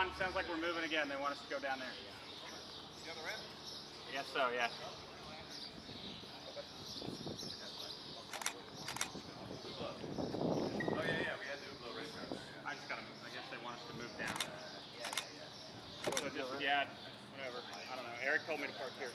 John, sounds like we're moving again. They want us to go down there. The other end? I guess so, yeah. Oh, yeah, we had the Ooblo racetrack there, yeah. I just gotta move. I guess they want us to move down. Yeah. So just, yeah, whatever. I don't know. Eric told me to park here.